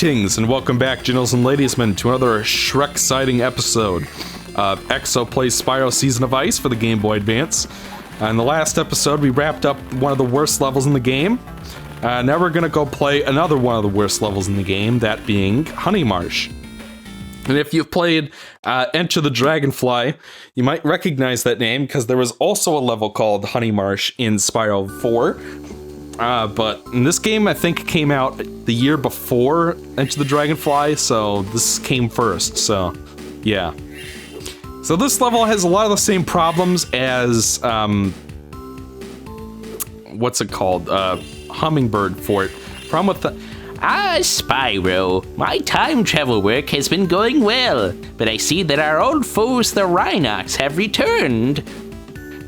Greetings and welcome back, gentles and ladiesmen, to another Shrek-siding episode of EXO Plays Spyro Season of Ice for the Game Boy Advance. In the last episode, we wrapped up one of the worst levels in the game. Now we're gonna go play another one of the worst levels in the game, that being Honey Marsh. And if you've played Enter the Dragonfly, you might recognize that name because there was also a level called Honey Marsh in Spyro 4. But in this game, I think it came out the year before Enter the Dragonfly, so this came first, so yeah. So this level has a lot of the same problems as, what's it called? Hummingbird Fort. Problem with the... Spyro, my time travel work has been going well, but I see that our old foes, the Rhinox, have returned.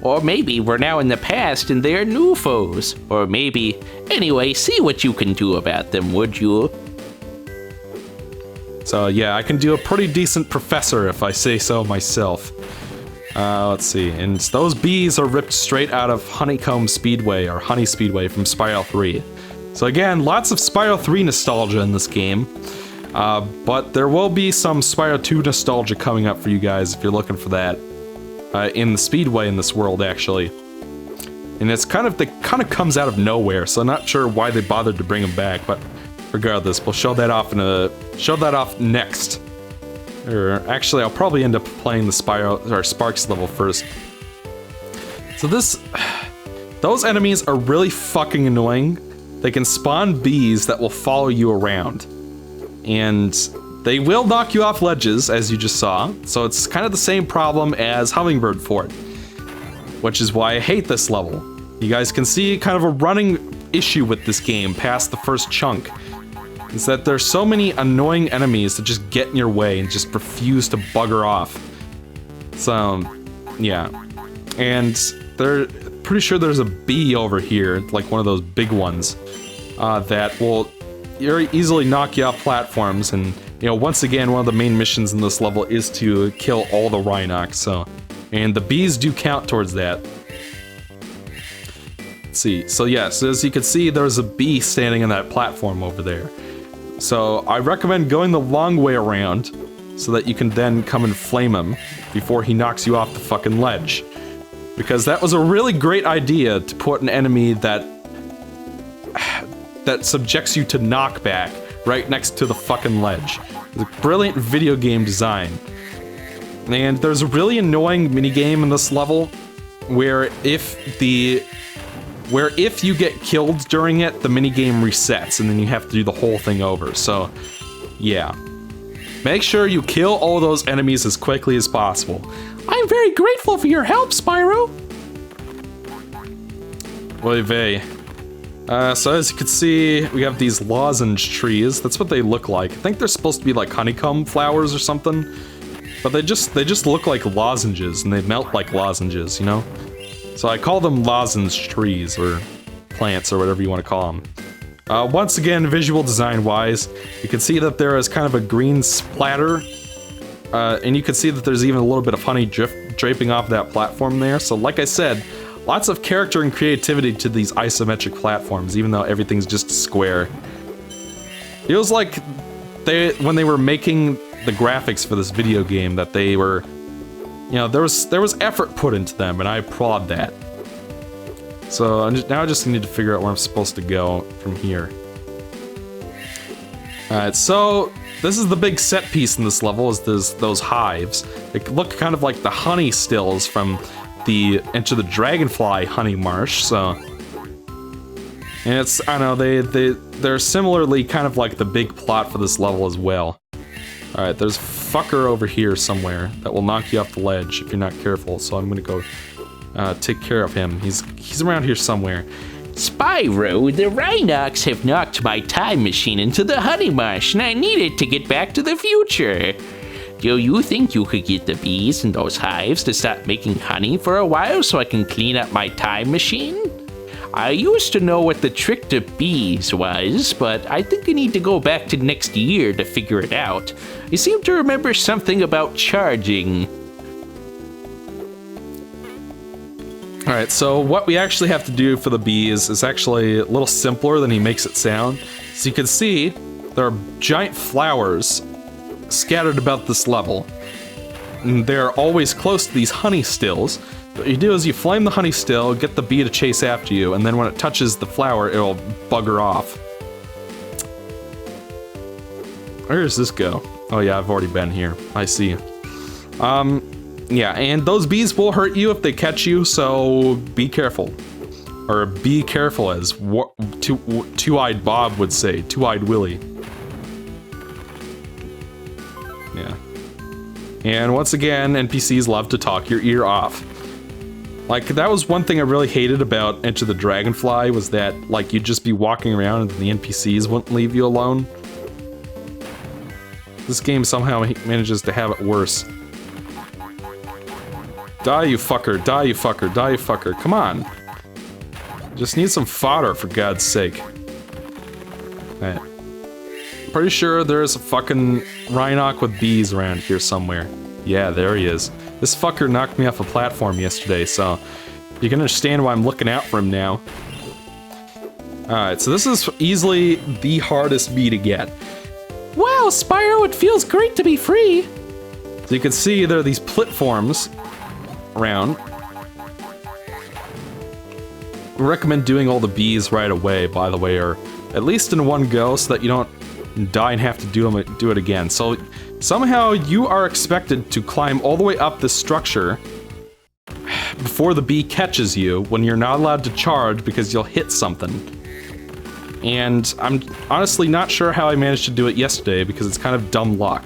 Or maybe we're now in the past and they're new foes. Or maybe... Anyway, see what you can do about them, would you? So yeah, I can do a pretty decent professor if I say so myself. Let's see, and those bees are ripped straight out of Honeycomb Speedway, or Honey Speedway from Spyro 3. So again, lots of Spyro 3 nostalgia in this game. But there will be some Spyro 2 nostalgia coming up for you guys if you're looking for that. In the Speedway in this world, actually. And it kind of comes out of nowhere, so I'm not sure why they bothered to bring him back, but regardless, we'll show that off next. Or actually, I'll probably end up playing the Sparks level first. So those enemies are really fucking annoying. They can spawn bees that will follow you around. And they will knock you off ledges, as you just saw, so it's kind of the same problem as Hummingbird Fort, which is why I hate this level. You guys can see kind of a running issue with this game past the first chunk, is that there's so many annoying enemies that just get in your way and just refuse to bugger off. So, yeah. And they're pretty sure there's a bee over here, like one of those big ones, that will very easily knock you off platforms. And you know, once again, one of the main missions in this level is to kill all the Rhinox, so... And the bees do count towards that. Let's see, so yes, as you can see, there's a bee standing on that platform over there. So, I recommend going the long way around, so that you can then come and flame him before he knocks you off the fucking ledge. Because that was a really great idea to put an enemy that subjects you to knockback right next to the fucking ledge. It's a brilliant video game design. And there's a really annoying minigame in this level where if you get killed during it, the minigame resets and then you have to do the whole thing over. So, yeah. Make sure you kill all those enemies as quickly as possible. I'm very grateful for your help, Spyro! Oy vey. So as you can see, we have these lozenge trees. That's what they look like. I think they're supposed to be like honeycomb flowers or something. But they just look like lozenges, and they melt like lozenges, you know? So I call them lozenge trees, or plants, or whatever you want to call them. Once again, visual design-wise, you can see that there is kind of a green splatter. And you can see that there's even a little bit of honey draping off that platform there. So like I said, lots of character and creativity to these isometric platforms, even though everything's just a square. Feels like when they were making the graphics for this video game, that they were, you know, there was effort put into them, and I applaud that. So now I just need to figure out where I'm supposed to go from here. Alright, so this is the big set piece in this level, is those hives. They look kind of like the honey stills from the Enter the Dragonfly Honey Marsh, so... And it's, I don't know, they're similarly kind of like the big plot for this level as well. Alright, there's a fucker over here somewhere that will knock you off the ledge if you're not careful, so I'm gonna go take care of him. He's around here somewhere. Spyro, the Rhinox have knocked my time machine into the Honey Marsh, and I need it to get back to the future. Do you think you could get the bees in those hives to stop making honey for a while so I can clean up my time machine? I used to know what the trick to bees was, but I think I need to go back to next year to figure it out. I seem to remember something about charging. Alright, so what we actually have to do for the bees is actually a little simpler than he makes it sound. So you can see, there are giant flowers scattered about this level. And they're always close to these honey stills. What you do is you flame the honey still, get the bee to chase after you, and then when it touches the flower, it'll bugger off. Where does this go? Oh yeah, I've already been here. I see. Yeah, and those bees will hurt you if they catch you, so be careful. Or be careful, as Two-Eyed Bob would say. Two-Eyed Willie. Yeah. And once again, NPCs love to talk your ear off. Like, that was one thing I really hated about Enter the Dragonfly, was that, like, you'd just be walking around and the NPCs wouldn't leave you alone. This game somehow manages to have it worse. Die, you fucker, die, you fucker, die, you fucker. Come on. Just need some fodder, for God's sake. Alright. Pretty sure there's a fucking Rhinoc with bees around here somewhere. Yeah, there he is. This fucker knocked me off a platform yesterday, so you can understand why I'm looking out for him now. Alright, so this is easily the hardest bee to get. Wow, Spyro, it feels great to be free! So you can see there are these platforms around. I recommend doing all the bees right away, by the way, or at least in one go so that you don't die and have to do it again. So somehow you are expected to climb all the way up this structure before the bee catches you when you're not allowed to charge because you'll hit something. And I'm honestly not sure how I managed to do it yesterday because it's kind of dumb luck.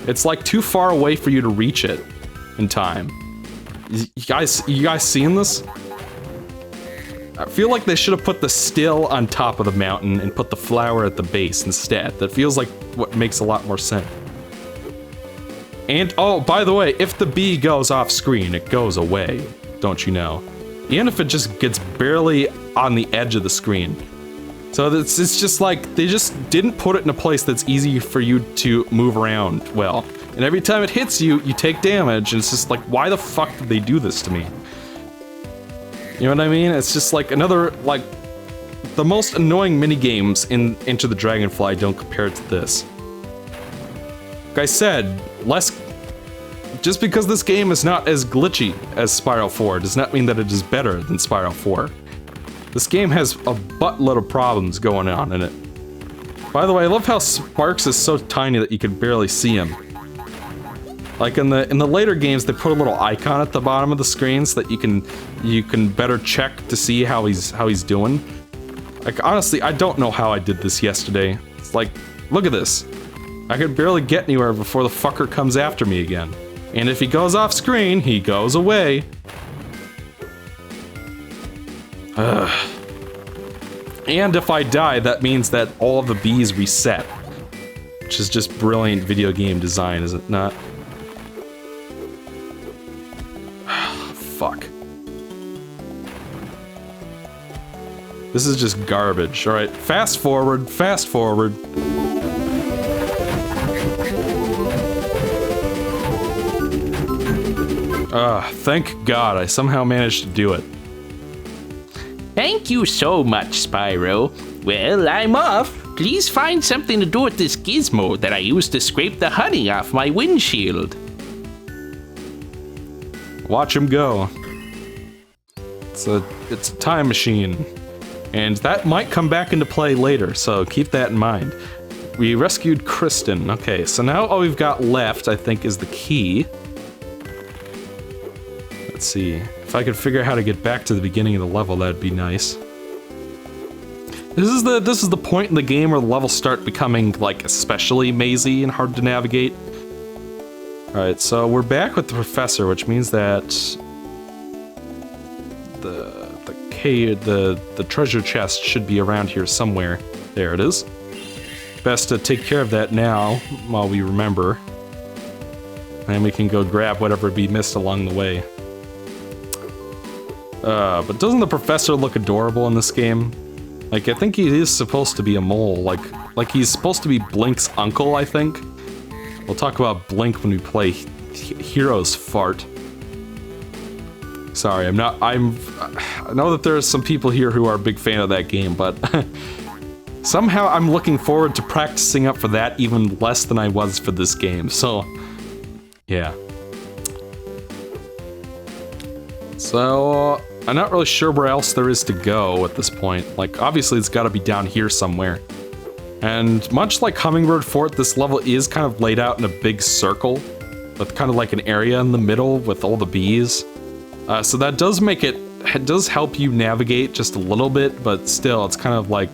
It's like too far away for you to reach it in time. You guys seeing this? I feel like they should have put the still on top of the mountain and put the flower at the base instead. That feels like what makes a lot more sense. And, oh, by the way, if the bee goes off screen, it goes away, don't you know? Even if it just gets barely on the edge of the screen. So it's just like, they just didn't put it in a place that's easy for you to move around well. And every time it hits you, you take damage, and it's just like, why the fuck did they do this to me? You know what I mean? It's just like another, like, the most annoying minigames in Enter the Dragonfly don't compare to this. Like I said, just because this game is not as glitchy as Spyro 4 does not mean that it is better than Spyro 4. This game has a buttload of problems going on in it. By the way, I love how Sparks is so tiny that you can barely see him. Like in the later games, they put a little icon at the bottom of the screen so that you can better check to see how he's doing. Like honestly, I don't know how I did this yesterday. It's like, look at this. I could barely get anywhere before the fucker comes after me again. And if he goes off screen, he goes away. Ugh. And if I die, that means that all of the bees reset. Which is just brilliant video game design, is it not? Fuck. This is just garbage. Alright, fast forward, fast forward. Thank God I somehow managed to do it. Thank you so much, Spyro. Well, I'm off. Please find something to do with this gizmo that I used to scrape the honey off my windshield. Watch him go. It's a time machine. And that might come back into play later, so keep that in mind. We rescued Kristen. Okay, so now all we've got left, I think, is the key. Let's see. If I could figure out how to get back to the beginning of the level, that'd be nice. This is the point in the game where the levels start becoming, like, especially mazy and hard to navigate. Alright, so we're back with the professor, which means that the treasure chest should be around here somewhere. There it is. Best to take care of that now, while we remember. And we can go grab whatever we missed along the way. But doesn't the professor look adorable in this game? Like, I think he is supposed to be a mole. Like he's supposed to be Blink's uncle, I think. We'll talk about Blink when we play Heroes Fart. Sorry, I know that there are some people here who are a big fan of that game, but Somehow I'm looking forward to practicing up for that even less than I was for this game, so yeah. So, I'm not really sure where else there is to go at this point. Like, obviously it's gotta be down here somewhere. And much like Hummingbird Fort, this level is kind of laid out in a big circle, with kind of like an area in the middle with all the bees. So that does make it does help you navigate just a little bit, but still, it's kind of like...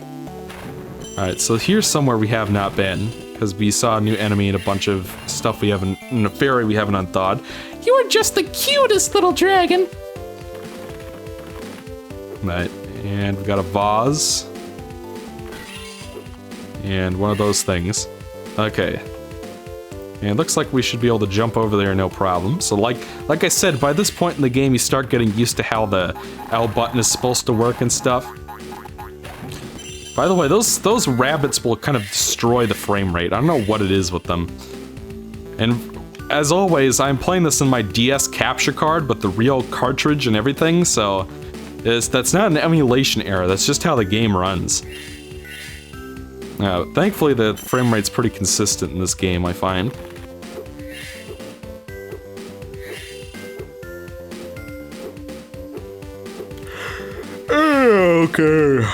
Alright, so here's somewhere we have not been, because we saw a new enemy and a bunch of stuff we haven't... and a fairy we haven't unthawed. You are just the cutest little dragon. Right, and we got a vase. And one of those things. Okay. And it looks like we should be able to jump over there no problem. So like I said, by this point in the game, you start getting used to how the L button is supposed to work and stuff. By the way, those rabbits will kind of destroy the frame rate. I don't know what it is with them. And as always, I'm playing this in my DS capture card, but the real cartridge and everything, so that's not an emulation error, that's just how the game runs. Thankfully, the frame rate's pretty consistent in this game, I find. Okay.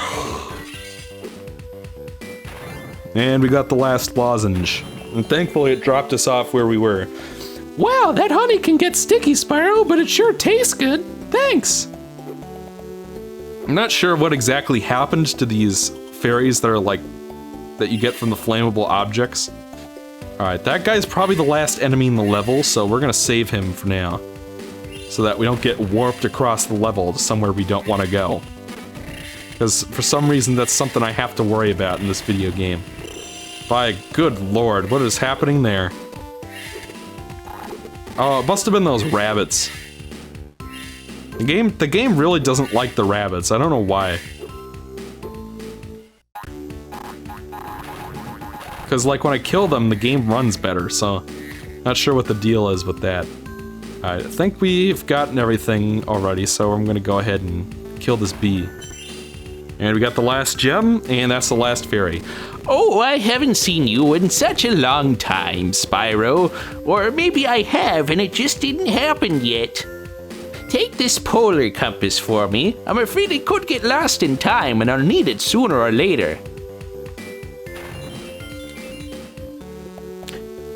And we got the last lozenge. And thankfully, it dropped us off where we were. Wow, that honey can get sticky, Spyro, but it sure tastes good. Thanks. I'm not sure what exactly happened to these fairies that are like that you get from the flammable objects. Alright, that guy's probably the last enemy in the level, so we're gonna save him for now. So that we don't get warped across the level to somewhere we don't want to go. Because for some reason that's something I have to worry about in this video game. By good lord, what is happening there? Oh, it must have been those rabbits. The game really doesn't like the rabbits, I don't know why. Because, like, when I kill them, the game runs better, so... Not sure what the deal is with that. Alright, I think we've gotten everything already, so I'm gonna go ahead and kill this bee. And we got the last gem, and that's the last fairy. Oh, I haven't seen you in such a long time, Spyro. Or maybe I have, and it just didn't happen yet. Take this polar compass for me. I'm afraid it could get lost in time, and I'll need it sooner or later.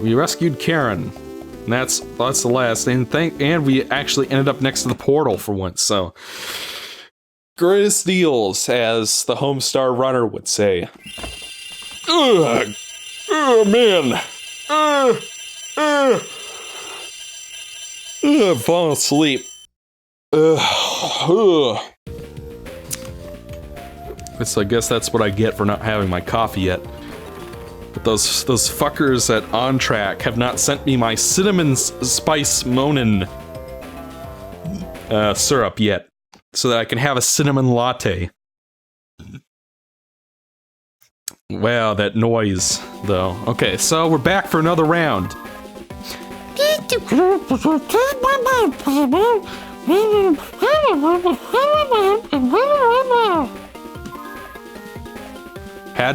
We rescued Karen. And that's the last. And we actually ended up next to the portal for once, so... Greatest deals, as the Homestar Runner would say. Ugh! Oh, man! I'm falling asleep. So I guess that's what I get for not having my coffee yet. But those fuckers at On Track have not sent me my cinnamon spice monin syrup yet, so that I can have a cinnamon latte. Wow, that noise, though. Okay, so we're back for another round. Had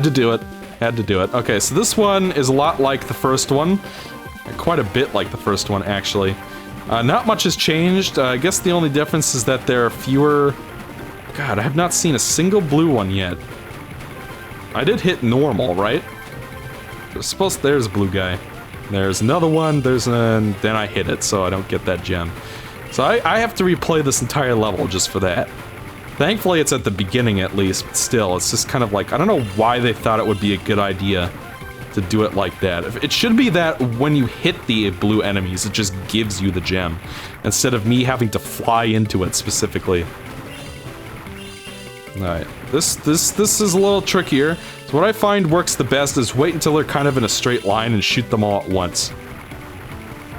to do it. Had to do it. Okay, so this one is a lot like the first one. Quite a bit like the first one, actually. Not much has changed. I guess the only difference is that there are fewer... God, I have not seen a single blue one yet. I did hit normal, right? There's a blue guy. There's another one, then I hit it, so I don't get that gem. So I have to replay this entire level just for that. Thankfully it's at the beginning at least, but still, it's just kind of like, I don't know why they thought it would be a good idea to do it like that. It should be that when you hit the blue enemies, it just gives you the gem, instead of me having to fly into it specifically. Alright, this is a little trickier. So what I find works the best is wait until they're kind of in a straight line and shoot them all at once.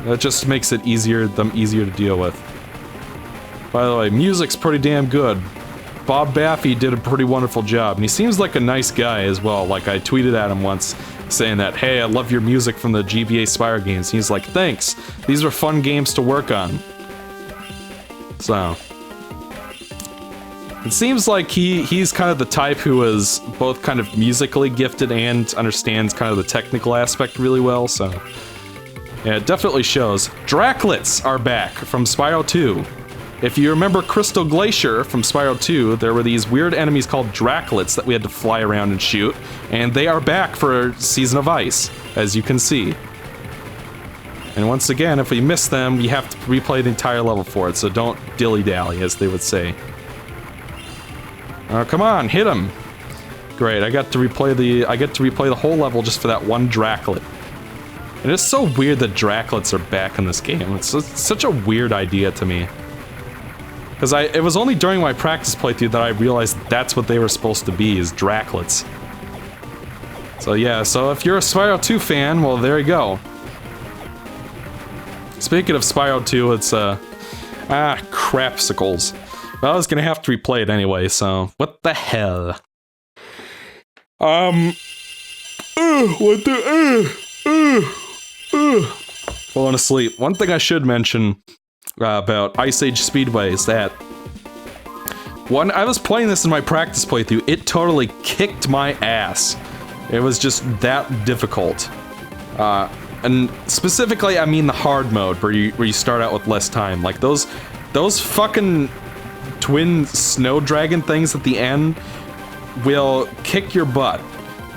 That just makes it easier to deal with. By the way, music's pretty damn good. Bob Baffy did a pretty wonderful job, and he seems like a nice guy as well. Like, I tweeted at him once, saying that, hey, I love your music from the GBA Spyro games. And he's like, thanks, these are fun games to work on. So. It seems like he's kind of the type who is both kind of musically gifted and understands kind of the technical aspect really well, so... Yeah, it definitely shows. Draclets are back from Spyro 2. If you remember Crystal Glacier from Spyro 2, there were these weird enemies called Draclets that we had to fly around and shoot, and they are back for Season of Ice, as you can see. And once again, if we miss them, you have to replay the entire level for it, so don't dilly-dally, as they would say. Come on, hit him! Great, I get to replay the whole level just for that one Draclet. And it's so weird that Draclets are back in this game. It's such a weird idea to me. Because it was only during my practice playthrough that I realized that's what they were supposed to be, is Draclets. So yeah, so if you're a Spyro 2 fan, well, there you go. Speaking of Spyro 2, it's, crapsicles. Well, I was gonna have to replay it anyway, so what the hell? Falling asleep. One thing I should mention about Ice Age Speedway is that when I was playing this in my practice playthrough, it totally kicked my ass. It was just that difficult. And specifically, I mean the hard mode, where you start out with less time. Like those fucking twin snow dragon things at the end will kick your butt.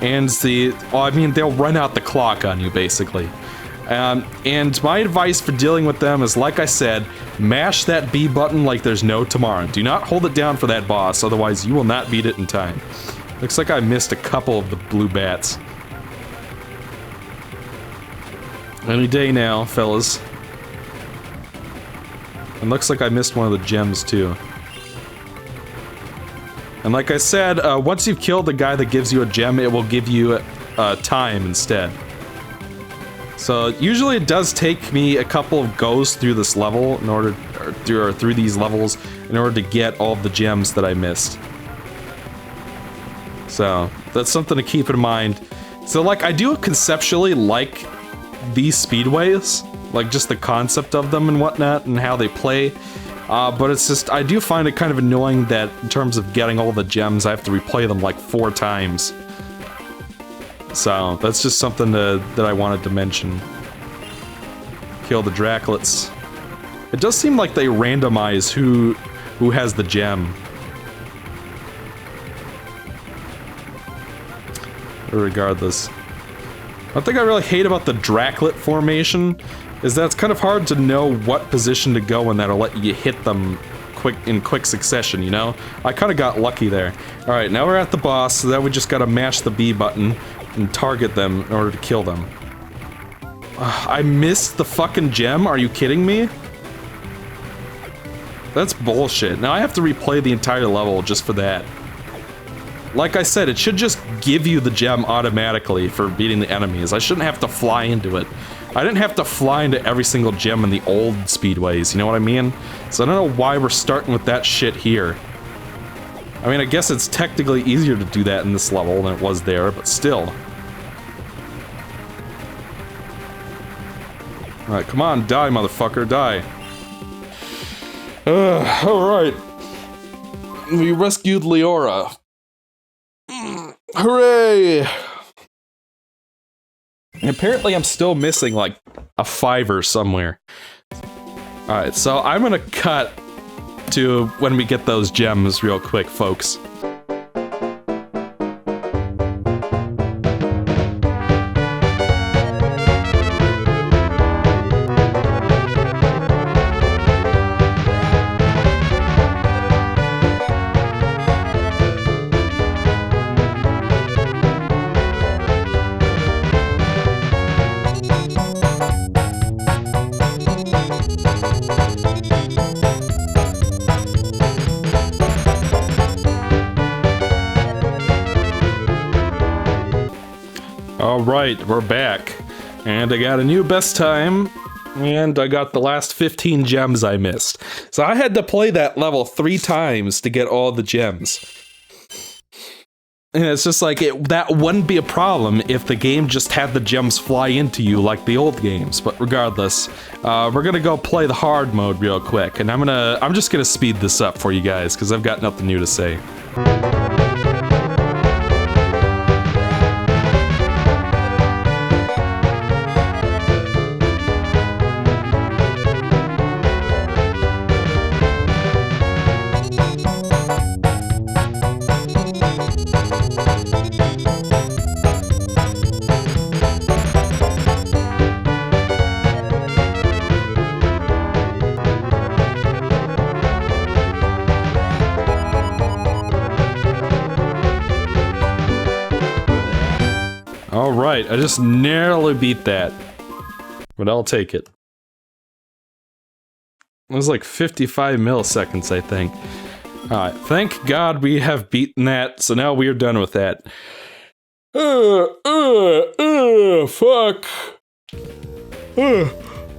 And they'll run out the clock on you, basically. And my advice for dealing with them is, like I said, mash that B button like there's no tomorrow. Do not hold it down for that boss, otherwise you will not beat it in time. Looks like I missed a couple of the blue bats. Any day now, fellas. And looks like I missed one of the gems, too. And like I said, once you've killed the guy that gives you a gem, it will give you time instead. So usually it does take me a couple of goes through this level in order, or through these levels, in order to get all of the gems that I missed. So that's something to keep in mind. So like, I do conceptually like these speedways, like just the concept of them and whatnot and how they play. But it's just, I do find it kind of annoying that in terms of getting all the gems, I have to replay them like 4 times. So, that's just something that I wanted to mention. Kill the Draclets. It does seem like they randomize who has the gem. Regardless. One thing I really hate about the Draclet formation is that it's kind of hard to know what position to go in that'll let you hit them in quick succession, you know? I kind of got lucky there. Alright, now we're at the boss, so now we just gotta mash the B button and target them in order to kill them. I missed the fucking gem? Are you kidding me? That's bullshit. Now I have to replay the entire level just for that. Like I said, it should just give you the gem automatically for beating the enemies. I shouldn't have to fly into it. I didn't have to fly into every single gem in the old speedways, you know what I mean? So I don't know why we're starting with that shit here. I mean, I guess it's technically easier to do that in this level than it was there, but still. Alright, come on, die, motherfucker, die. Alright. We rescued Leora. Hooray! And apparently I'm still missing, like, a 5 somewhere. Alright, so I'm gonna cut to when we get those gems real quick, folks. Alright, we're back. And I got a new best time, and I got the last 15 gems I missed. So I had to play that level 3 times to get all the gems. And it's just like, that wouldn't be a problem if the game just had the gems fly into you like the old games. But regardless, we're gonna go play the hard mode real quick, and I'm just gonna speed this up for you guys, because I've got nothing new to say. Alright, I just narrowly beat that. But I'll take it. It was like 55 milliseconds, I think. Alright, thank God we have beaten that, so now we're done with that. Fuck.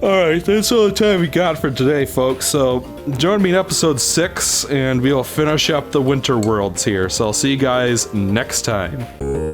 Alright, that's all the time we got for today, folks. So, join me in episode 6, and we'll finish up the Winter Worlds here. So I'll see you guys next time.